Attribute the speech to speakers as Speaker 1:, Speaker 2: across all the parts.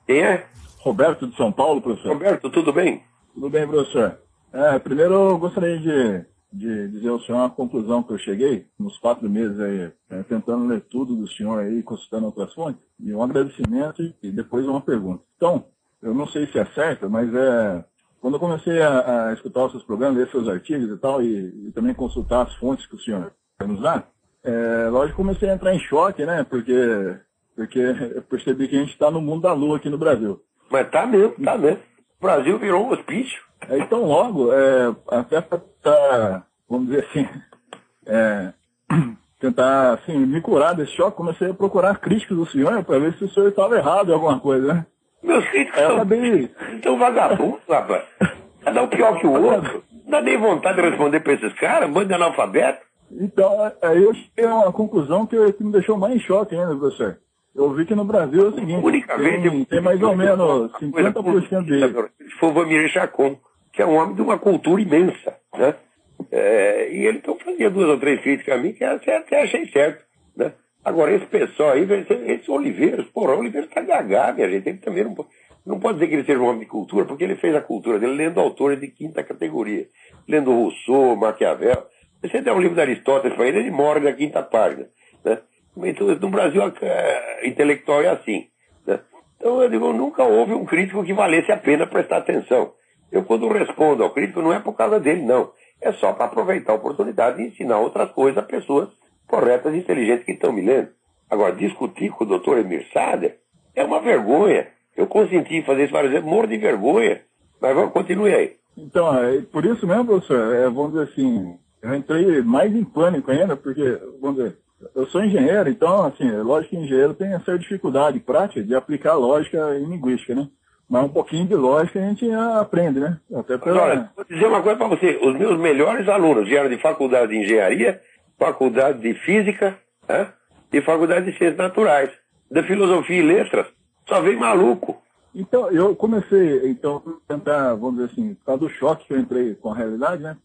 Speaker 1: Quem é?
Speaker 2: Roberto de São Paulo, professor.
Speaker 1: Roberto, tudo bem?
Speaker 2: Tudo bem, professor. Primeiro eu gostaria de dizer ao senhor uma conclusão que eu cheguei nos 4 meses aí, tentando ler tudo do senhor aí, consultando outras fontes, e um agradecimento e depois uma pergunta. Então, eu não sei se é certo, mas quando eu comecei a escutar os seus programas, ler seus artigos e tal, e também consultar as fontes que o senhor vai nos dar, lógico, comecei a entrar em choque, né? Porque eu percebi que a gente está no mundo da lua aqui no Brasil.
Speaker 1: Mas tá mesmo, tá mesmo. O Brasil virou um hospício.
Speaker 2: Então, logo, até para, vamos dizer assim, tentar assim, me curar desse choque, comecei a procurar críticas do senhor para ver se o senhor estava errado em alguma coisa, né?
Speaker 1: Meus críticos são vagabundos, rapaz. Cada um pior que o outro. Não dá nem vontade de responder para esses caras, bando de analfabeto.
Speaker 2: Então, aí eu cheguei a uma conclusão que me deixou mais em choque ainda, professor. Eu vi que no Brasil é o seguinte, tem mais ou menos 50% de...
Speaker 1: Foi o Vamir Chacon, que é um homem de uma cultura imensa, né? E ele então fazia 2 ou 3 críticas a mim, que eu até achei certo, né? Agora, esse pessoal aí, esse Oliveiras, porra, o Oliveiras tá gagá, minha gente. Ele também não pode dizer que ele seja um homem de cultura, porque ele fez a cultura dele lendo autores de 5ª categoria. Lendo Rousseau, Maquiavel. Se você der um livro de Aristóteles para ele morre na 5ª página, né? Então, no Brasil, intelectual é assim, né? Então, eu digo, nunca houve um crítico que valesse a pena prestar atenção. Eu, quando respondo ao crítico, não é por causa dele, não. É só para aproveitar a oportunidade de ensinar outras coisas a pessoas corretas e inteligentes que estão me lendo. Agora, discutir com o doutor Emir Sader é uma vergonha. Eu consenti em fazer isso várias vezes, morro de vergonha. Mas continue aí.
Speaker 2: Então, por isso mesmo, professor, vamos dizer assim, eu entrei mais em pânico ainda, porque, vamos dizer, eu sou engenheiro, então, assim, lógico que engenheiro tem essa dificuldade prática de aplicar lógica em linguística, né? Mas um pouquinho de lógica a gente aprende, né? Até pela...
Speaker 1: Olha, vou dizer uma coisa para você. Os meus melhores alunos vieram de faculdade de engenharia, faculdade de física, né? E faculdade de ciências naturais. Da filosofia e letras, só vem maluco.
Speaker 2: Então, eu comecei, a tentar, vamos dizer assim, por causa do choque que eu entrei com a realidade, né?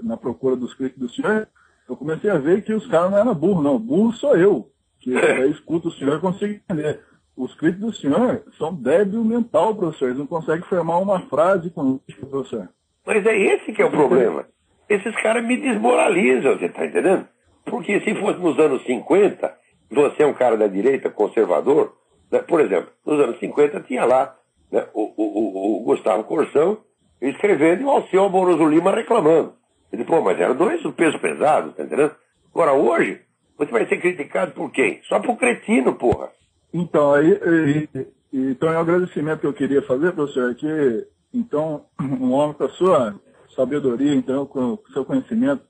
Speaker 2: Na procura dos críticos do senhor, eu comecei a ver que os caras não eram burros, não. Burro sou eu, que escuto o senhor e consigo entender. Os críticos do senhor são débil mental, professor. Eles não conseguem formar uma frase com isso, professor.
Speaker 1: Mas é esse que é o problema. Esses caras me desmoralizam, você está entendendo? Porque se fosse nos anos 50, você é um cara da direita, conservador, né? Por exemplo, nos anos 50 tinha lá, né, o Gustavo Corsão escrevendo e o Alceu Amoroso Lima reclamando. Ele disse, mas eram 2 pesos pesados, tá entendendo? Agora, hoje, você vai ser criticado por quem? Só por cretino, porra.
Speaker 2: Então, então é um agradecimento que eu queria fazer, professor, que, então, um homem com a sua sabedoria, então, com o seu conhecimento,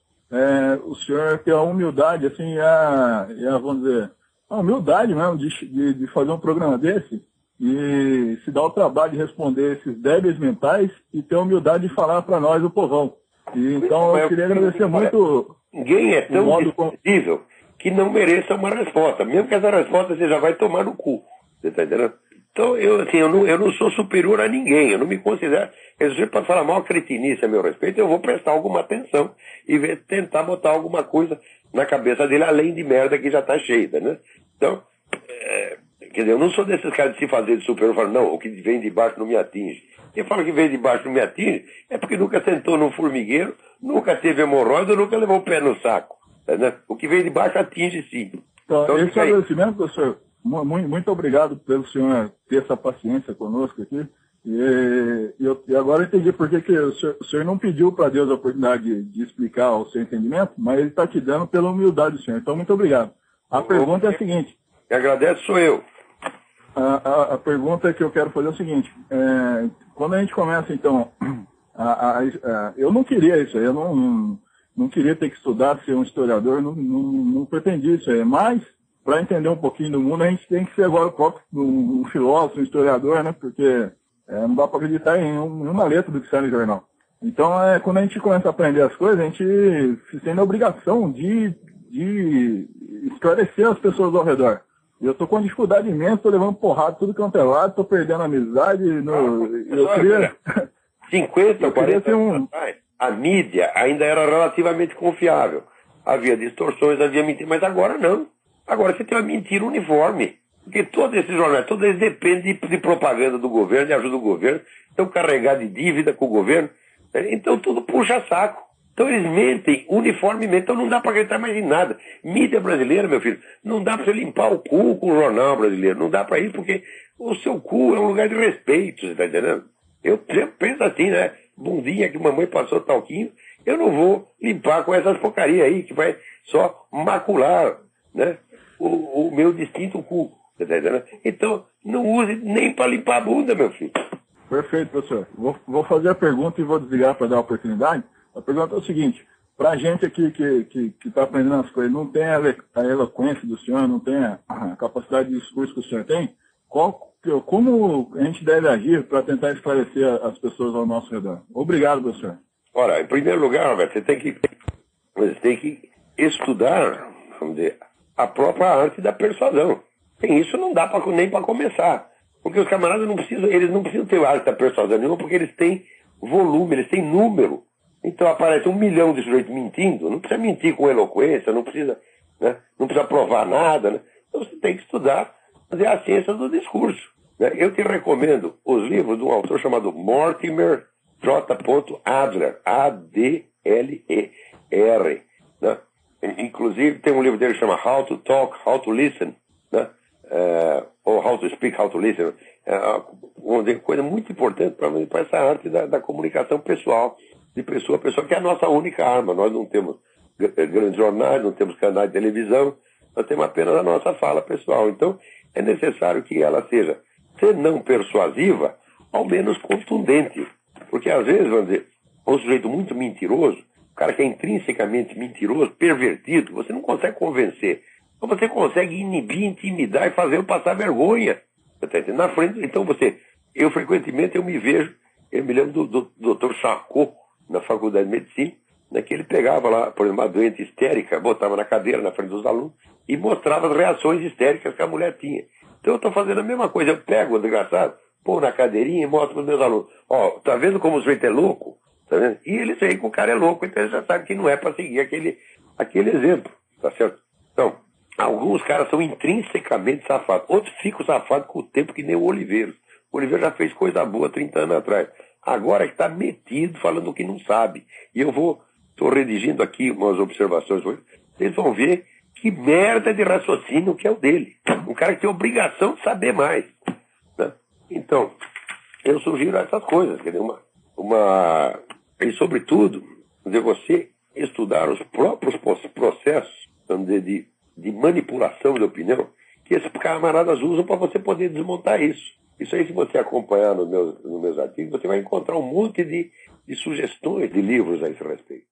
Speaker 2: o senhor tem a humildade, assim, vamos dizer, a humildade mesmo de fazer um programa desse e se dar o trabalho de responder esses débeis mentais e ter a humildade de falar para nós, o povão. E, então, eu queria agradecer muito...
Speaker 1: Ninguém é tão disponível que não mereça uma resposta. Mesmo que essa resposta você já vai tomar no cu. Você está entendendo? Então, eu não sou superior a ninguém. Eu não me considero... Se para falar mal cretinice a meu respeito, eu vou prestar alguma atenção e tentar botar alguma coisa na cabeça dele, além de merda que já está cheia, né? Então, quer dizer, eu não sou desses caras de se fazer de superior e falar, não, o que vem de baixo não me atinge. Quem fala que vem de baixo não me atinge é porque nunca sentou num formigueiro, nunca teve hemorroida, nunca levou o pé no saco. Né? O que vem de baixo atinge sim.
Speaker 2: Então esse é o agradecimento, professor. Muito obrigado pelo senhor ter essa paciência conosco aqui. E agora eu entendi por que o senhor não pediu para Deus a oportunidade de explicar o seu entendimento, mas ele está te dando pela humildade do senhor. Então, muito obrigado. A pergunta é a seguinte.
Speaker 1: Quem agradece sou eu.
Speaker 2: A pergunta que eu quero fazer é o seguinte. Quando a gente começa, então, eu não queria isso aí, eu não queria ter que estudar, ser um historiador, não pretendi isso aí, mas para entender um pouquinho do mundo, a gente tem que ser agora o próprio um filósofo, um historiador, né? Porque não dá para acreditar em uma letra do que sai no jornal. Então, quando a gente começa a aprender as coisas, a gente se sente a obrigação de esclarecer as pessoas ao redor. Eu tô com dificuldade imensa, tô levando porrada tudo quanto é lado, tô perdendo amizade. Eu queria...
Speaker 1: 50, 40 anos atrás, a mídia ainda era relativamente confiável. Havia distorções, havia mentiras, mas agora não. Agora você tem uma mentira uniforme. Porque todos esses jornais, todos eles dependem de propaganda do governo, de ajuda do governo, estão carregados de dívida com o governo, né? Então tudo puxa saco. Então eles mentem uniformemente, então não dá para acreditar mais em nada. Mídia brasileira, meu filho, não dá para você limpar o cu com o jornal brasileiro, não dá para isso, porque o seu cu é um lugar de respeito, você está entendendo? Eu sempre penso assim, né? Bundinha que mamãe passou talquinho, eu não vou limpar com essas porcarias aí, que vai só macular, né? O meu distinto cu, você tá entendendo? Então, não use nem para limpar a bunda, meu filho.
Speaker 2: Perfeito, professor. Vou fazer a pergunta e vou desligar para dar a oportunidade. A pergunta é o seguinte: para a gente aqui que está aprendendo as coisas, não tem a eloquência do senhor, não tem a capacidade de discurso que o senhor tem, como a gente deve agir para tentar esclarecer as pessoas ao nosso redor? Obrigado, professor.
Speaker 1: Ora, em primeiro lugar, Roberto, você tem que estudar, vamos dizer, a própria arte da persuasão. Sem isso não dá nem para começar. Porque os camaradas não precisam ter arte da persuasão nenhuma, porque eles têm volume, eles têm número. Então aparece 1 milhão de sujeitos mentindo, não precisa mentir com eloquência, não precisa, né? Não precisa provar nada, né? Então você tem que estudar, fazer a ciência do discurso, né? Eu te recomendo os livros de um autor chamado Mortimer J. Adler, A-D-L-E-R, né? Inclusive tem um livro dele que chama How to Talk, How to Listen, né? Ou How to Speak, How to Listen. Uma coisa muito importante para essa arte da comunicação pessoal, de pessoa a pessoa, que é a nossa única arma. Nós não temos grandes jornais, não temos canais de televisão, nós temos apenas a nossa fala pessoal. Então, é necessário que ela seja, se não persuasiva, ao menos contundente. Porque, às vezes, vamos dizer, um sujeito muito mentiroso, o cara que é intrinsecamente mentiroso, pervertido, você não consegue convencer. Então, você consegue inibir, intimidar e fazer passar vergonha. Na frente, então, eu frequentemente eu me lembro do Dr. Charcot, na Faculdade de Medicina, né, que ele pegava lá, por exemplo, uma doente histérica, botava na cadeira na frente dos alunos e mostrava as reações histéricas que a mulher tinha. Então eu estou fazendo a mesma coisa, eu pego o desgraçado, pôr na cadeirinha e mostro para os meus alunos. Ó, tá vendo como o sujeito é louco? Tá vendo? E eles veem que o cara é louco, então eles já sabem que não é para seguir aquele exemplo, tá certo? Então, alguns caras são intrinsecamente safados, outros ficam safados com o tempo que nem o Oliveiros. O Oliveiros já fez coisa boa 30 anos atrás. Agora que está metido falando o que não sabe. E eu estou redigindo aqui umas observações, vocês vão ver que merda de raciocínio que é o dele. Um cara que tem obrigação de saber mais, né? Então, eu sugiro essas coisas, quer dizer, e sobretudo, você estudar os próprios processos, vamos dizer, de manipulação de opinião, que esses camaradas usam para você poder desmontar isso. Isso aí, se você acompanhar nos meus artigos, você vai encontrar um monte de sugestões de livros a esse respeito.